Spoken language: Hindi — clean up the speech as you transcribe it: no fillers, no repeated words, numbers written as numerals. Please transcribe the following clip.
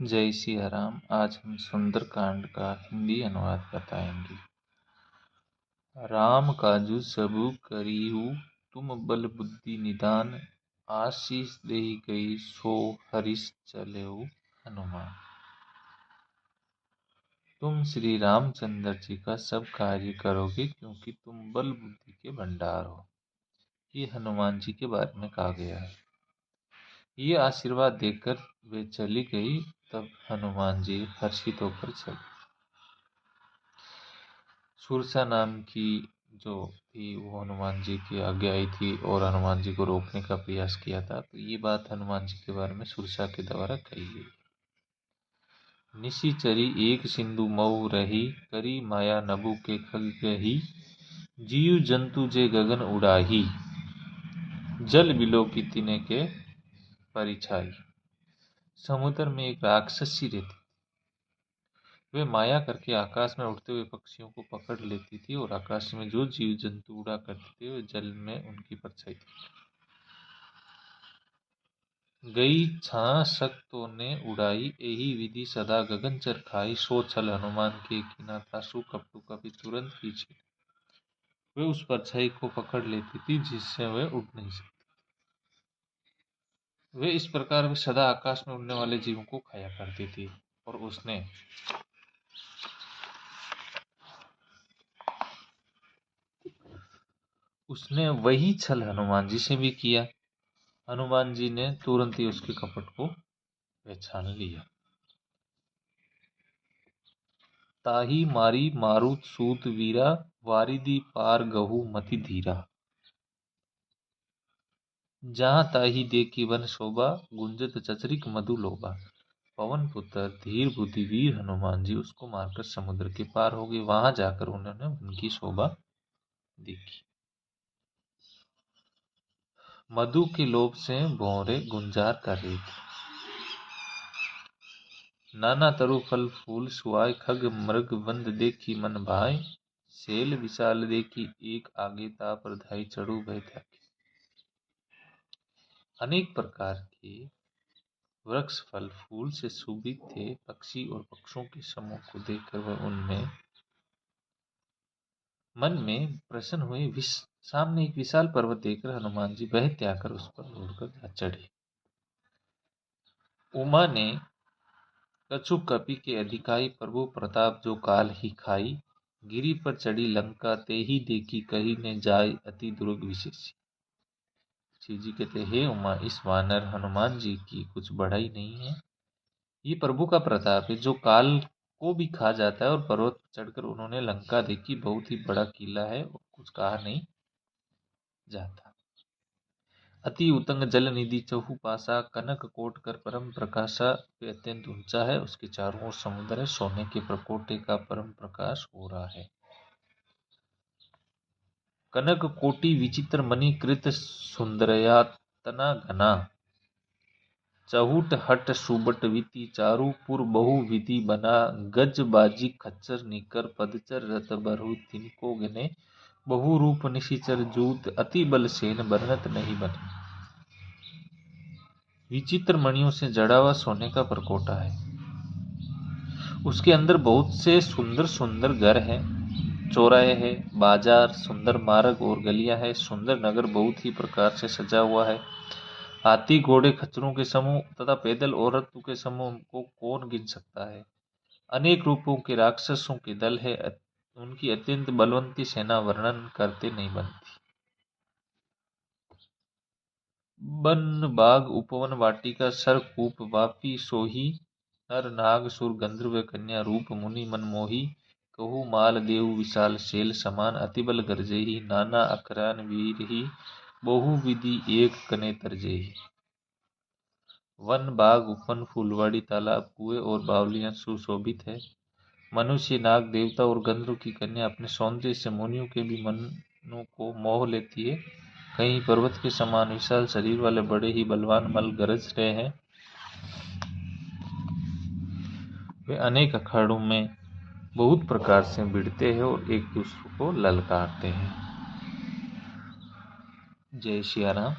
जय सिया राम। आज हम सुंदरकांड का हिंदी अनुवाद बताएंगे। राम काजू सबु करिहु तुम बल बुद्धि निदान, आशीष देहि गई सो हरिष चलेउ हनुमान। तुम श्री रामचंद्र जी का सब कार्य करोगे क्योंकि तुम बल बुद्धि के भंडार हो। ये हनुमान जी के बारे में कहा गया है। ये आशीर्वाद देकर वे चली गई। तब हनुमान जी हर्षित होकर चले। सुरसा नाम की जो थी वो हनुमान जी की आज्ञा आई थी और हनुमान जी को रोकने का प्रयास किया था। तो ये बात हनुमान जी के बारे में सुरसा के द्वारा कही गई। निशिचरी एक सिंधु मऊ रही, करी माया नभु के खग रही, जीव जंतु जे गगन उड़ाही, जल बिलो की तिने के परिछाई। समुद्र में एक राक्षसी रहती। वे माया करके आकाश में उड़ते हुए पक्षियों को पकड़ लेती थी और आकाश में जो जीव जंतु उड़ा करते थे वे जल में उनकी परछाई थी। गई छां शक्तों ने उड़ाई, एही विधि सदा गगन चर खाई, सो छल हनुमान के कीना तासु, कपटु कपि तुरंत पीछे। वे उस परछाई को पकड़ लेती थी जिससे वे उड़ नहीं सकती। वे इस प्रकार वे सदा आकाश में उड़ने वाले जीवों को खाया करती थी। और उसने वही छल हनुमान जी से भी किया। हनुमान जी ने तुरंत ही उसके कपट को पहचान लिया। ताही मारी मारुत सूत वीरा, वारिदी पार गहु मति धीरा। जहाँ ताही देखी वन शोभा, गुंजत चचरिक मधु लोभा। पवन पुत्र धीर बुद्धि वीर हनुमान जी उसको मारकर समुद्र के पार हो गए। वहां जाकर उन्होंने वन की शोभा देखी। मधु के लोभ से भौरे गुंजार का रेत, नाना तरु फल फूल सुआय, खग मृग बंद देखी मन भाई, सेल विशाल देखी एक आगे तापर धाई, चढ़ू भय त्यागे। अनेक प्रकार के वृक्ष फल फूल से सुशोभित थे। पक्षी और पक्षियों के समूह को देखकर वह उनमें मन में प्रसन्न हुए। सामने एक विशाल पर्वत देखकर हनुमान जी भय त्याग कर उस पर उड़कर जा चढ़े। उमा ने कछु कपि के अधिकाई, प्रभु प्रताप जो काल ही खाई, गिरी पर चढ़ी लंका ते ही देखी, कही ने जाय अति दुर्ग विशेषी। शिव जी कहते, हे उमा, इस वानर हनुमान जी की कुछ बढ़ाई नहीं है। ये प्रभु का प्रताप है जो काल को भी खा जाता है। और पर्वत पर चढ़कर उन्होंने लंका देखी, बहुत ही बड़ा किला है और कुछ कहा नहीं जाता। अति उतंग जल निधि चहु पासा, कनक कोट कर परम प्रकाशा। वे अत्यंत ऊंचा है, उसके चारों ओर समुद्र है, सोने के प्रकोटे का परम प्रकाश हो रहा है। कनक कोटि विचित्र मणि कृत, सुंदरया तना घना। चहुट हट सुबट विति, चारु पुर बहु विधि बना। गज बाजी खच्चर निकर, पदचर रत बरहु तिनको गने। बहु रूप निशिचर जूत, अति बल सेन बरनत नहीं बने। विचित्र मणियों से जड़ा हुआ सोने का परकोटा है। उसके अंदर बहुत से सुंदर सुंदर घर हैं, चौराहे हैं, बाजार, सुंदर मार्ग और गलियां हैं। सुंदर नगर बहुत ही प्रकार से सजा हुआ है। हाथी घोड़े खच्चरों के समूह तथा पैदल औरतों के समूह को कौन गिन सकता है। अनेक रूपों के राक्षसों के दल है। उनकी अत्यंत बलवंती सेना वर्णन करते नहीं बनती। वन बाग उपवन वाटिका, सर कूप वापी सोही। नर नाग सुर गंधर्व कन्या, रूप मुनि मन मोही। कहु माल देव विशाल शैल समान, अतिबल गरजेहि। नाना अकरान वीरहि, बहु विधि एक कने तरजेहि। वन बाग उपवन फूलवाड़ी तालाब कुएं और बावलियां सुशोभित है। मनुष्य नाग देवता और गंधर्व की कन्या अपने सौंदर्य से मुनियों के भी मनों को मोह लेती है। कहीं पर्वत के समान विशाल शरीर वाले बड़े ही बलवान मल गरज रहे हैं। वे अनेक अखाड़ों में बहुत प्रकार से भिड़ते हैं और एक दूसरे को ललकारते हैं। जय सिया राम।